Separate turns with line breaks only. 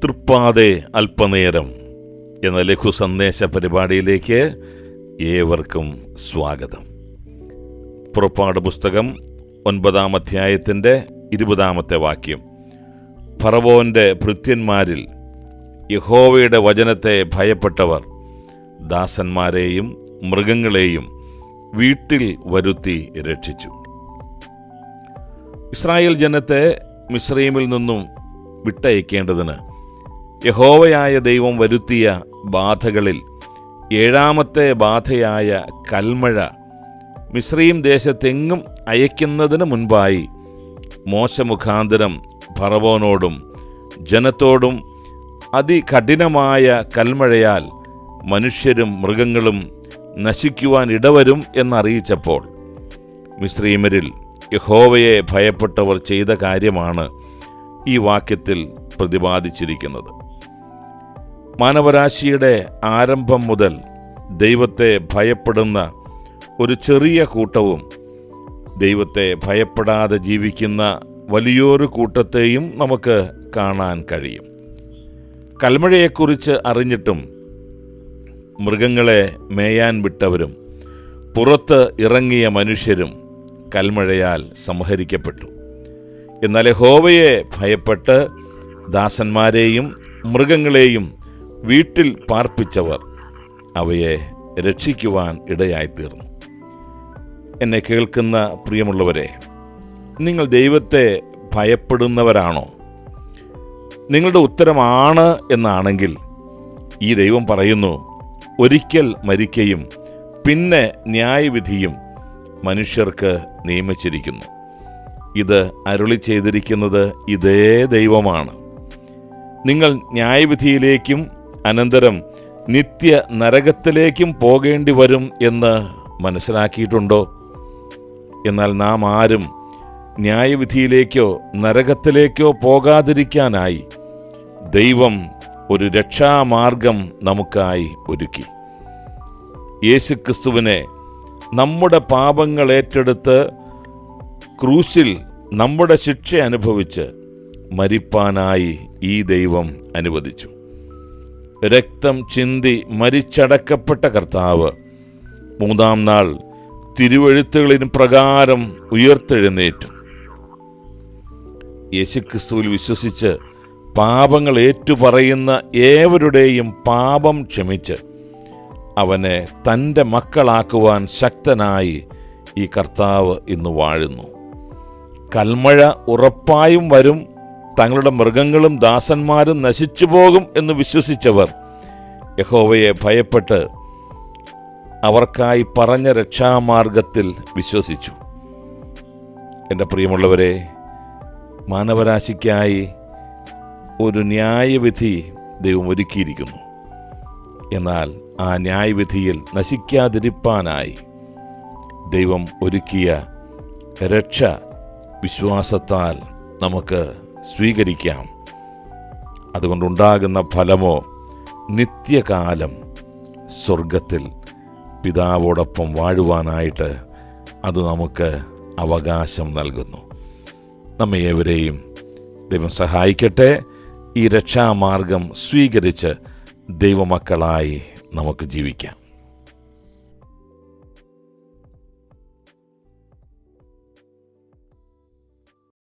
തൃപ്പാതെ അല്പനേരം എന്ന ലഘു സന്ദേശ പരിപാടിയിലേക്ക് ഏവർക്കും സ്വാഗതം. പുറപ്പാട് പുസ്തകം 9-ാം അധ്യായത്തിൻ്റെ 20-ാമത്തെ വാക്യം. ഫറവോന്റെ ഭൃത്യന്മാരിൽ യഹോവയുടെ വചനത്തെ ഭയപ്പെട്ടവർ ദാസന്മാരെയും മൃഗങ്ങളെയും വീട്ടിൽ വരുത്തി രക്ഷിച്ചു. ഇസ്രായേൽ ജനത്തെ മിസ്രയീമിൽ നിന്നും വിട്ടയക്കേണ്ടതിന് യഹോവയായ ദൈവം വരുത്തിയ ബാധകളിൽ 7-ാമത്തെ ബാധയായ കൽമഴ മിസ്രയീം ദേശത്തെങ്ങും അയക്കുന്നതിന് മുൻപായി മോശ മുഖാന്തരം ഫറവോനോടും ജനത്തോടും അതികഠിനമായ കൽമഴയാൽ മനുഷ്യരും മൃഗങ്ങളും നശിക്കുവാൻ ഇടവരും എന്നറിയിച്ചപ്പോൾ മിസ്രയീമ്യരിൽ യഹോവയെ ഭയപ്പെട്ടവർ ചെയ്ത കാര്യമാണ് ഈ വാക്യത്തിൽ പ്രതിപാദിച്ചിരിക്കുന്നത്. മാനവരാശിയുടെ ആരംഭം മുതൽ ദൈവത്തെ ഭയപ്പെടുന്ന ഒരു ചെറിയ കൂട്ടവും ദൈവത്തെ ഭയപ്പെടാതെ ജീവിക്കുന്ന വലിയൊരു കൂട്ടത്തെയും നമുക്ക് കാണാൻ കഴിയും. കൽമഴയെക്കുറിച്ച് അറിഞ്ഞിട്ടും മൃഗങ്ങളെ മേയാൻ വിട്ടവരും പുറത്ത് ഇറങ്ങിയ മനുഷ്യരും കൽമഴയാൽ സംഹരിക്കപ്പെട്ടു. എന്നാൽ യഹോവയെ ഭയപ്പെട്ട് ദാസന്മാരെയും മൃഗങ്ങളെയും വീട്ടിൽ പാർപ്പിച്ചവർ അവയെ രക്ഷിക്കുവാൻ ഇടയായിത്തീർന്നു. എന്നെ കേൾക്കുന്ന പ്രിയമുള്ളവരെ, നിങ്ങൾ ദൈവത്തെ ഭയപ്പെടുന്നവരാണോ? നിങ്ങളുടെ ഉത്തരമാണ് എന്നാണെങ്കിൽ ഈ ദൈവം പറയുന്നു, ഒരിക്കൽ മരിക്കയും പിന്നെ ന്യായവിധിയും മനുഷ്യർക്ക് നിയമിച്ചിരിക്കുന്നു. ഇത് അരുളി ചെയ്തിരിക്കുന്നത് ഇതേ ദൈവമാണ്. നിങ്ങൾ ന്യായവിധിയിലേക്കും അനന്തരം നിത്യ നരകത്തിലേക്കും പോകേണ്ടി വരും എന്ന് മനസ്സിലാക്കിയിട്ടുണ്ടോ? എന്നാൽ നാം ആരും ന്യായവിധിയിലേക്കോ നരകത്തിലേക്കോ പോകാതിരിക്കാനായി ദൈവം ഒരു രക്ഷാമാർഗം നമുക്കായി ഒരുക്കി. യേശുക്രിസ്തുവിനെ നമ്മുടെ പാപങ്ങൾ ഏറ്റെടുത്ത് ക്രൂശിൽ നമ്മുടെ ശിക്ഷ അനുഭവിച്ച് മരിപ്പാനായി ഈ ദൈവം അനുവദിച്ചു. രക്തം ചിന്തി മരിച്ചടക്കപ്പെട്ട കർത്താവ് 3-ാം നാൾ തിരുവെഴുത്തുകളിന് പ്രകാരം ഉയർത്തെഴുന്നേറ്റു. യേശുക്രിസ്തുവിൽ വിശ്വസിച്ച് പാപങ്ങൾ ഏറ്റുപറയുന്ന ഏവരുടെയും പാപം ക്ഷമിച്ച് അവനെ തൻ്റെ മക്കളാക്കുവാൻ ശക്തനായി ഈ കർത്താവ് ഇന്ന് വാഴുന്നു. കൽമഴ ഉറപ്പായും വരും, തങ്ങളുടെ മൃഗങ്ങളും ദാസന്മാരും നശിച്ചു പോകും എന്ന് വിശ്വസിച്ചവർ യഹോവയെ ഭയപ്പെട്ട് അവർക്കായി പറഞ്ഞ രക്ഷാമാർഗത്തിൽ വിശ്വസിച്ചു. എൻ്റെ പ്രിയമുള്ളവരെ, മാനവരാശിക്കായി ഒരു ന്യായവിധി ദൈവം ഒരുക്കിയിരിക്കുന്നു. എന്നാൽ ആ ന്യായവിധിയിൽ നശിക്കാതിരിപ്പാനായി ദൈവം ഒരുക്കിയ രക്ഷ വിശ്വാസത്താൽ നമുക്ക് സ്വീകരിക്കാം. അതുകൊണ്ടുണ്ടാകുന്ന ഫലമോ നിത്യകാലം സ്വർഗത്തിൽ പിതാവോടൊപ്പം വാഴുവാനായിട്ട് അത് നമുക്ക് അവകാശം നൽകുന്നു. നമ്മെ ഏവരെയും ദൈവം സഹായിക്കട്ടെ. ഈ രക്ഷാമാർഗം സ്വീകരിച്ച് ദൈവമക്കളായി നമുക്ക് ജീവിക്കാം.